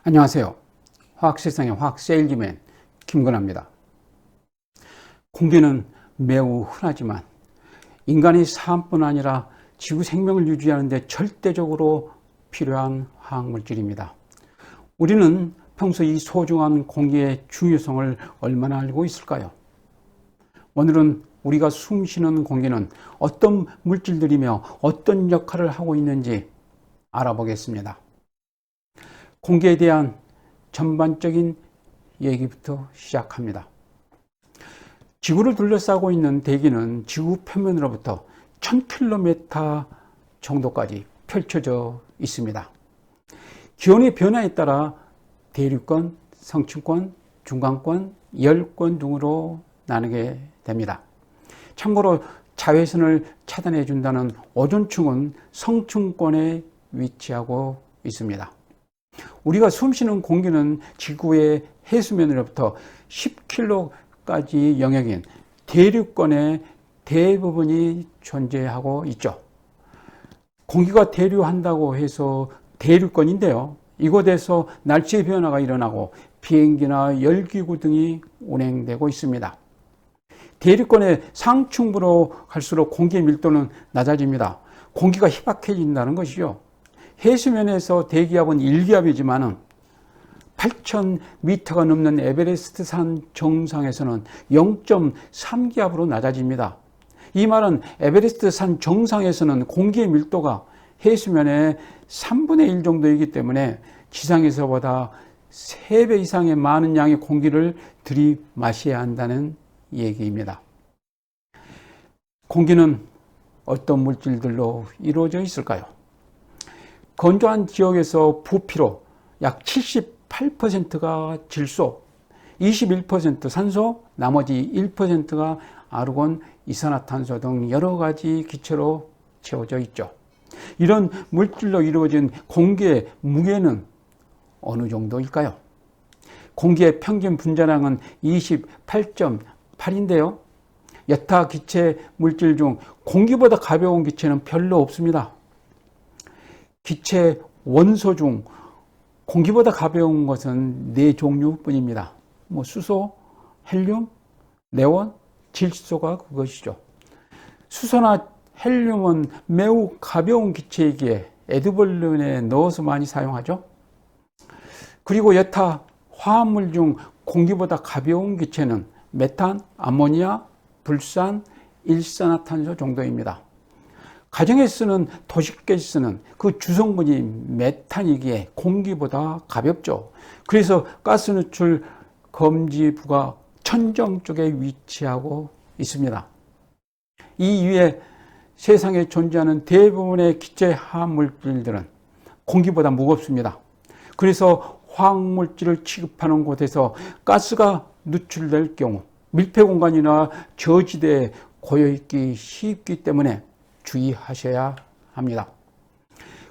안녕하세요. 화학세상의 화학세일즈맨 김건아입니다. 공기는 매우 흔하지만 인간의 삶뿐 아니라 지구 생명을 유지하는 데 절대적으로 필요한 화학물질입니다. 우리는 평소 이 소중한 공기의 중요성을 얼마나 알고 있을까요? 오늘은 우리가 숨쉬는 공기는 어떤 물질들이며 어떤 역할을 하고 있는지 알아보겠습니다. 공기에 대한 전반적인 얘기부터 시작합니다. 지구를 둘러싸고 있는 대기는 지구 표면으로부터 1000km 정도까지 펼쳐져 있습니다. 기온의 변화에 따라 대륙권, 성층권, 중간권, 열권 등으로 나누게 됩니다. 참고로 자외선을 차단해 준다는 오존층은 성층권에 위치하고 있습니다. 우리가 숨쉬는 공기는 지구의 해수면으로부터 10km까지 영역인 대륙권의 대부분이 존재하고 있죠. 공기가 대류한다고 해서 대륙권인데요. 이곳에서 날씨의 변화가 일어나고 비행기나 열기구 등이 운행되고 있습니다. 대륙권의 상층부로 갈수록 공기의 밀도는 낮아집니다. 공기가 희박해진다는 것이죠. 해수면에서 대기압은 1기압이지만 8,000m가 넘는 에베레스트 산 정상에서는 0.3기압으로 낮아집니다. 이 말은 에베레스트 산 정상에서는 공기의 밀도가 해수면의 3분의 1 정도이기 때문에 지상에서보다 3배 이상의 많은 양의 공기를 들이마셔야 한다는 얘기입니다. 공기는 어떤 물질들로 이루어져 있을까요? 건조한 지역에서 부피로 약 78%가 질소, 21% 산소, 나머지 1%가 아르곤, 이산화탄소 등 여러 가지 기체로 채워져 있죠. 이런 물질로 이루어진 공기의 무게는 어느 정도일까요? 공기의 평균 분자량은 28.8인데요. 여타 기체 물질 중 공기보다 가벼운 기체는 별로 없습니다. 기체 원소 중 공기보다 가벼운 것은 4종류뿐입니다. 수소, 헬륨, 네온, 질소가 그것이죠. 수소나 헬륨은 매우 가벼운 기체이기에 에드벌룬에 넣어서 많이 사용하죠. 그리고 여타 화합물 중 공기보다 가벼운 기체는 메탄, 아모니아, 불산, 일산화탄소 정도입니다. 가정에 쓰는 도시가스는 그 주성분이 메탄이기에 공기보다 가볍죠. 그래서 가스 누출 금지부가 천정 쪽에 위치하고 있습니다. 이 위에 세상에 존재하는 대부분의 기체 화합물질들은 공기보다 무겁습니다. 그래서 화학물질을 취급하는 곳에서 가스가 누출될 경우 밀폐 공간이나 저지대에 고여있기 쉽기 때문에 주의하셔야 합니다.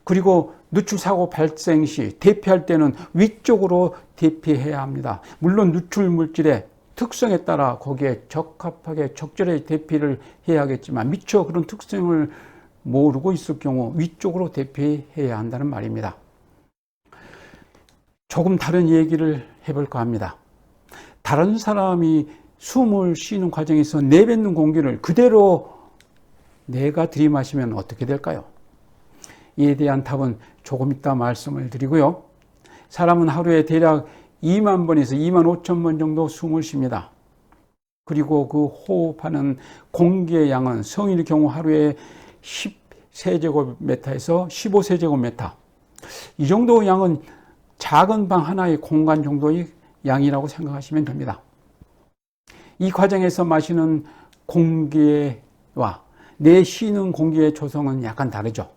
그리고 누출 사고 발생 시 대피할 때는 위쪽으로 대피해야 합니다. 물론 누출 물질의 특성에 따라 거기에 적합하게 적절히 대피를 해야 하겠지만 미처 그런 특성을 모르고 있을 경우 위쪽으로 대피해야 한다는 말입니다. 조금 다른 얘기를 해볼까 합니다. 다른 사람이 숨을 쉬는 과정에서 내뱉는 공기를 그대로 내가 들이마시면 어떻게 될까요? 이에 대한 답은 조금 이따 말씀을 드리고요. 사람은 하루에 대략 2만 번에서 2만 5천 번 정도 숨을 쉽니다. 그리고 그 호흡하는 공기의 양은 성인의 경우 하루에 10세제곱미터에서 15세제곱미터. 이 정도 양은 작은 방 하나의 공간 정도의 양이라고 생각하시면 됩니다. 이 과정에서 마시는 공기와 내쉬는 공기의 조성은 약간 다르죠.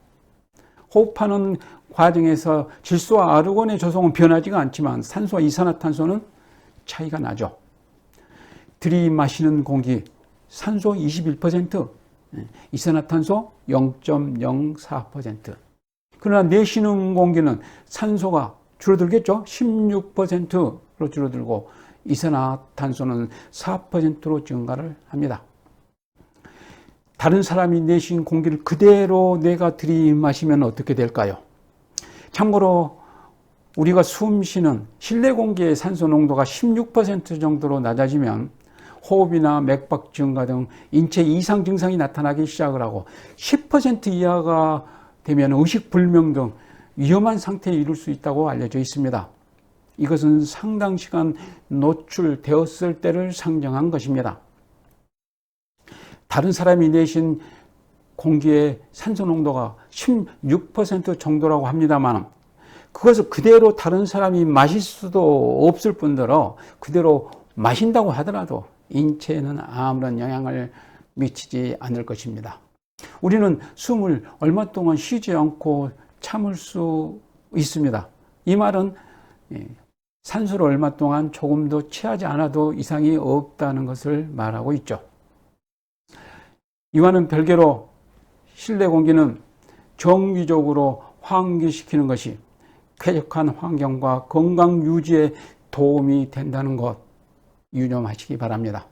호흡하는 과정에서 질소와 아르곤의 조성은 변하지가 않지만 산소와 이산화탄소는 차이가 나죠. 들이마시는 공기 산소 21%, 이산화탄소 0.04%. 그러나 내쉬는 공기는 산소가 줄어들겠죠. 16%로 줄어들고 이산화탄소는 4%로 증가를 합니다. 다른 사람이 내쉰 공기를 그대로 내가 들이마시면 어떻게 될까요? 참고로 우리가 숨 쉬는 실내 공기의 산소 농도가 16% 정도로 낮아지면 호흡이나 맥박 증가 등 인체 이상 증상이 나타나기 시작을 하고 10% 이하가 되면 의식불명 등 위험한 상태에 이를 수 있다고 알려져 있습니다. 이것은 상당 시간 노출되었을 때를 상정한 것입니다. 다른 사람이 내쉰 공기의 산소 농도가 16% 정도라고 합니다만 그것을 그대로 다른 사람이 마실 수도 없을 뿐더러 그대로 마신다고 하더라도 인체에는 아무런 영향을 미치지 않을 것입니다. 우리는 숨을 얼마 동안 쉬지 않고 참을 수 있습니다. 이 말은 산소를 얼마 동안 조금도 취하지 않아도 이상이 없다는 것을 말하고 있죠. 이와는 별개로 실내 공기는 정기적으로 환기시키는 것이 쾌적한 환경과 건강 유지에 도움이 된다는 것 유념하시기 바랍니다.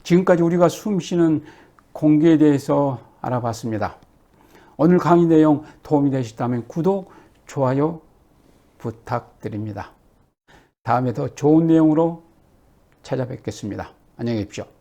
지금까지 우리가 숨 쉬는 공기에 대해서 알아봤습니다. 오늘 강의 내용 도움이 되셨다면 구독, 좋아요 부탁드립니다. 다음에 더 좋은 내용으로 찾아뵙겠습니다. 안녕히 계십시오.